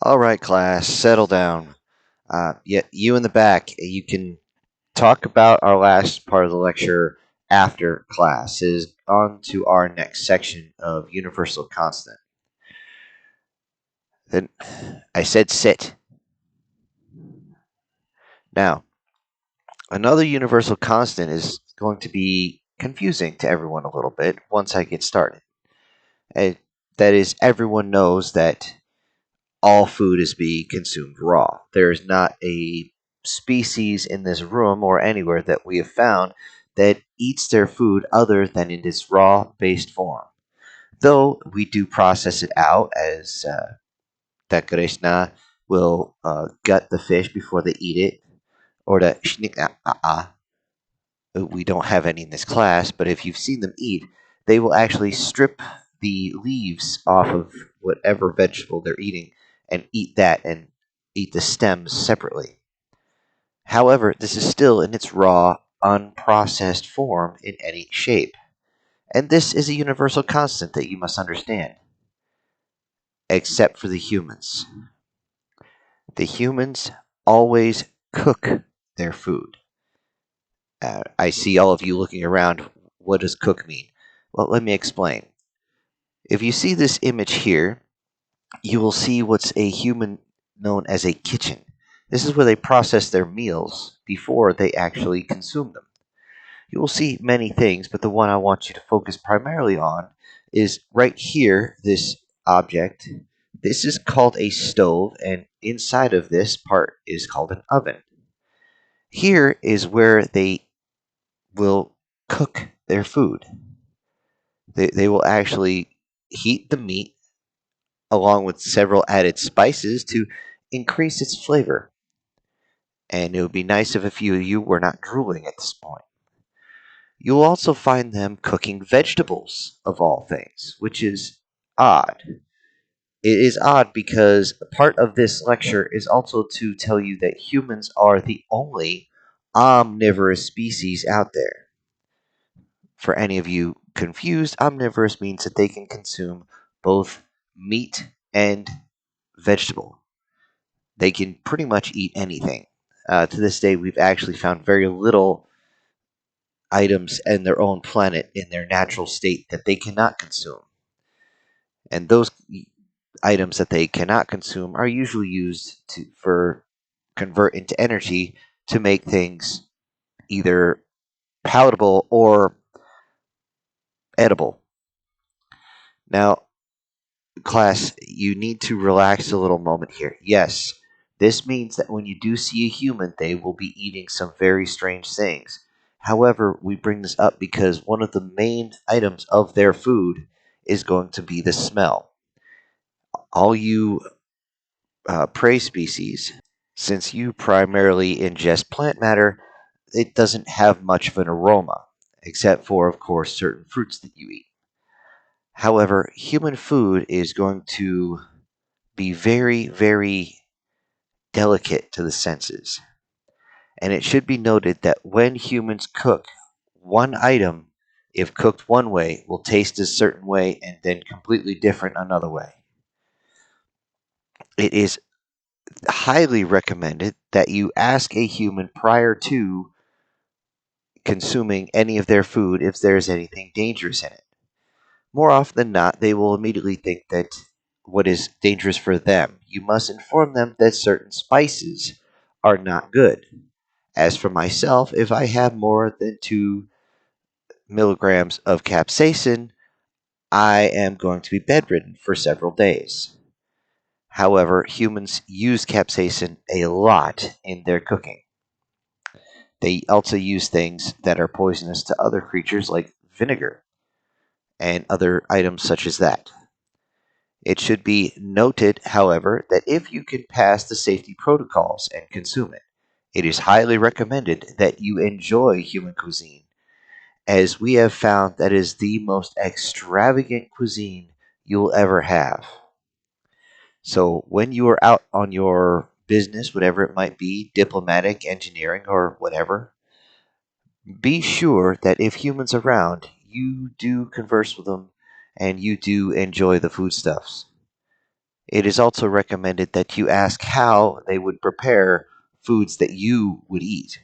All right, class, settle down. Yet you in the back, you can talk about our last part of the lecture after class. Is on to our next section of universal constant. Then I said sit. Now, another universal constant is going to be confusing to everyone a little bit once I get started. And that is, everyone knows that all food is being consumed raw. There is not a species in this room or anywhere that we have found that eats their food other than in its raw based form. Though we do process it out, as that Krishna will gut the fish before they eat it, or the we don't have any in this class, but if you've seen them eat, they will actually strip the leaves off of whatever vegetable they're eating and eat that and eat the stems separately. However, this is still in its raw, unprocessed form in any shape. And this is a universal constant that you must understand, except for the humans. The humans always cook their food. I see all of you looking around. What does cook mean? Well, let me explain. If you see this image here, you will see what's a human known as a kitchen. This is where they process their meals before they actually consume them. You will see many things, but the one I want you to focus primarily on is right here, this object. This is called a stove, and inside of this part is called an oven. Here is where they will cook their food. They will actually heat the meat along with several added spices to increase its flavor. And it would be nice if a few of you were not drooling at this point. You'll also find them cooking vegetables, of all things, which is odd. It is odd because part of this lecture is also to tell you that humans are the only omnivorous species out there. For any of you confused, omnivorous means that they can consume both meat and vegetable. They can pretty much eat anything. To this day, we've actually found very little items in their own planet in their natural state that they cannot consume. And those items that they cannot consume are usually used for convert into energy to make things either palatable or edible. Now, class, you need to relax a little moment here. Yes, this means that when you do see a human, they will be eating some very strange things. However, we bring this up because one of the main items of their food is going to be the smell. All you prey species, since you primarily ingest plant matter, it doesn't have much of an aroma, except for, of course, certain fruits that you eat. However, human food is going to be very, very delicate to the senses. And it should be noted that when humans cook, one item, if cooked one way, will taste a certain way and then completely different another way. It is highly recommended that you ask a human prior to consuming any of their food if there is anything dangerous in it. More often than not, they will immediately think that what is dangerous for them. You must inform them that certain spices are not good. As for myself, if I have more than 2 milligrams of capsaicin, I am going to be bedridden for several days. However, humans use capsaicin a lot in their cooking. They also use things that are poisonous to other creatures like vinegar and other items such as that. It should be noted, however, that if you can pass the safety protocols and consume it, it is highly recommended that you enjoy human cuisine, as we have found that is the most extravagant cuisine you'll ever have. So when you are out on your business, whatever it might be, diplomatic, engineering, or whatever, be sure that if humans around, you do converse with them and you do enjoy the foodstuffs. It is also recommended that you ask how they would prepare foods that you would eat.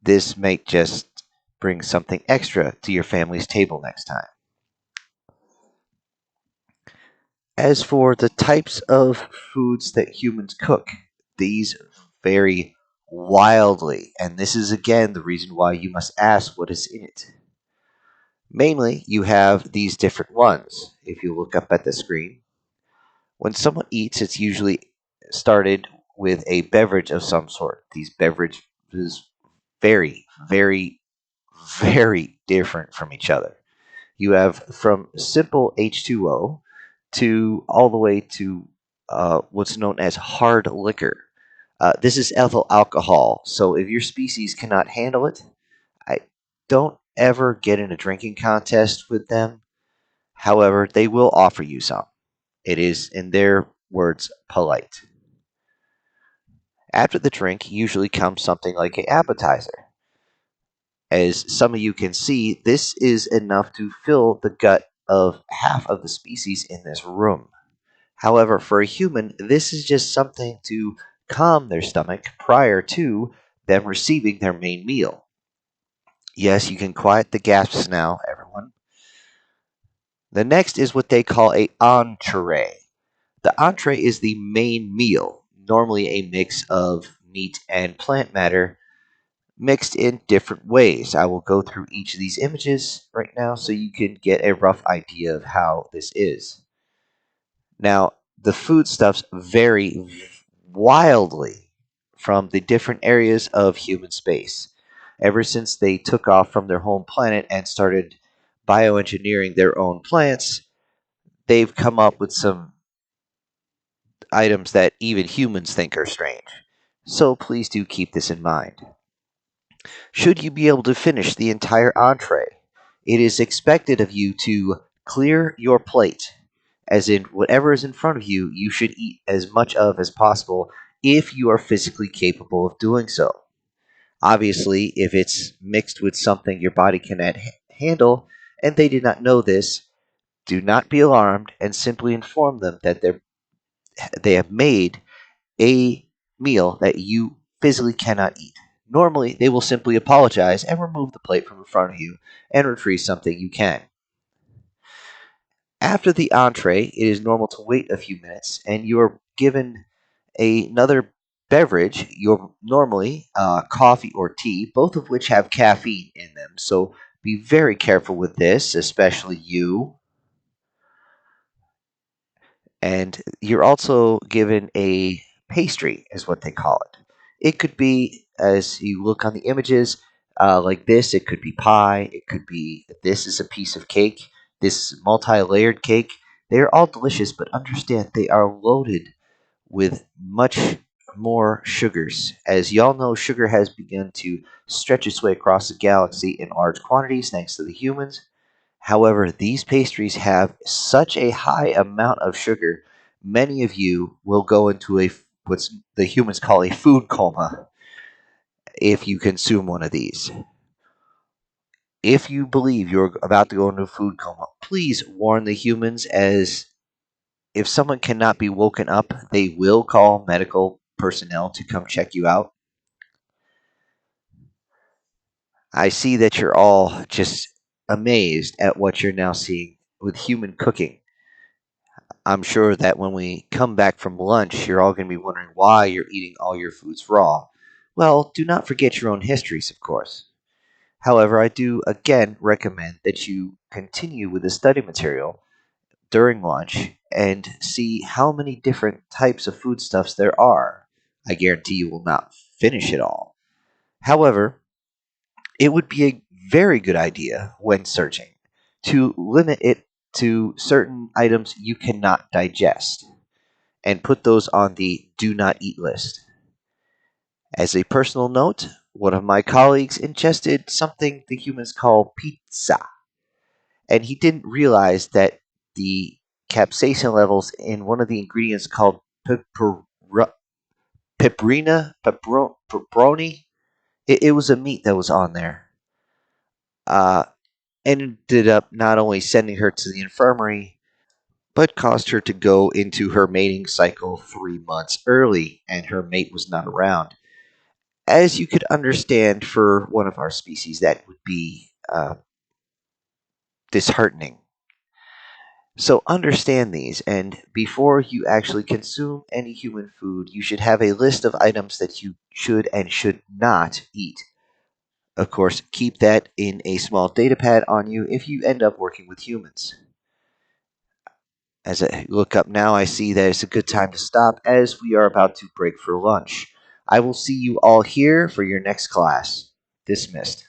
This might just bring something extra to your family's table next time. As for the types of foods that humans cook, these vary wildly, and this is again the reason why you must ask what is in it. Mainly, you have these different ones. If you look up at the screen, when someone eats, it's usually started with a beverage of some sort. These beverages very, very, very different from each other. You have from simple H2O to all the way to what's known as hard liquor. This is ethyl alcohol, so if your species cannot handle it, I don't ever get in a drinking contest with them. However, they will offer you some. It is, in their words, polite. After the drink usually comes something like an appetizer. As some of you can see, this is enough to fill the gut of half of the species in this room. However, for a human, this is just something to calm their stomach prior to them receiving their main meal. Yes, you can quiet the gasps now, everyone. The next is what they call a entree. The entree is the main meal, normally a mix of meat and plant matter mixed in different ways. I will go through each of these images right now so you can get a rough idea of how this is. Now, the foodstuffs vary wildly from the different areas of human space. Ever since they took off from their home planet and started bioengineering their own plants, they've come up with some items that even humans think are strange. So please do keep this in mind. Should you be able to finish the entire entree, it is expected of you to clear your plate, as in whatever is in front of you, you should eat as much of as possible if you are physically capable of doing so. Obviously, if it's mixed with something your body cannot handle and they did not know this, do not be alarmed and simply inform them that they have made a meal that you physically cannot eat. Normally, they will simply apologize and remove the plate from in front of you and retrieve something you can. After the entree, it is normal to wait a few minutes and you are given another beverage, your normally coffee or tea, both of which have caffeine in them. So be very careful with this, especially you. And you're also given a pastry, is what they call it. It could be, as you look on the images, like this. It could be pie. It could be this is a piece of cake. This multi-layered cake. They are all delicious, but understand they are loaded with much more sugars. As y'all know, sugar has begun to stretch its way across the galaxy in large quantities thanks to the humans. However, these pastries have such a high amount of sugar, many of you will go into what's the humans call a food coma if you consume one of these. If you believe you're about to go into a food coma, please warn the humans, as if someone cannot be woken up, they will call medical personnel to come check you out. I see that you're all just amazed at what you're now seeing with human cooking. I'm sure that when we come back from lunch, you're all going to be wondering why you're eating all your foods raw. Well, do not forget your own histories, of course. However, I do again recommend that you continue with the study material during lunch and see how many different types of foodstuffs there are. I guarantee you will not finish it all. However, it would be a very good idea when searching to limit it to certain items you cannot digest and put those on the do not eat list. As a personal note, one of my colleagues ingested something the humans call pizza, and he didn't realize that the capsaicin levels in one of the ingredients called pepperoni, it was a meat that was on there. Uh, Ended up not only sending her to the infirmary, but caused her to go into her mating cycle 3 months early, and her mate was not around. As you could understand, for one of our species, that would be disheartening. So understand these, and before you actually consume any human food, you should have a list of items that you should and should not eat. Of course, keep that in a small data pad on you if you end up working with humans. As I look up now, I see that it's a good time to stop as we are about to break for lunch. I will see you all here for your next class. Dismissed.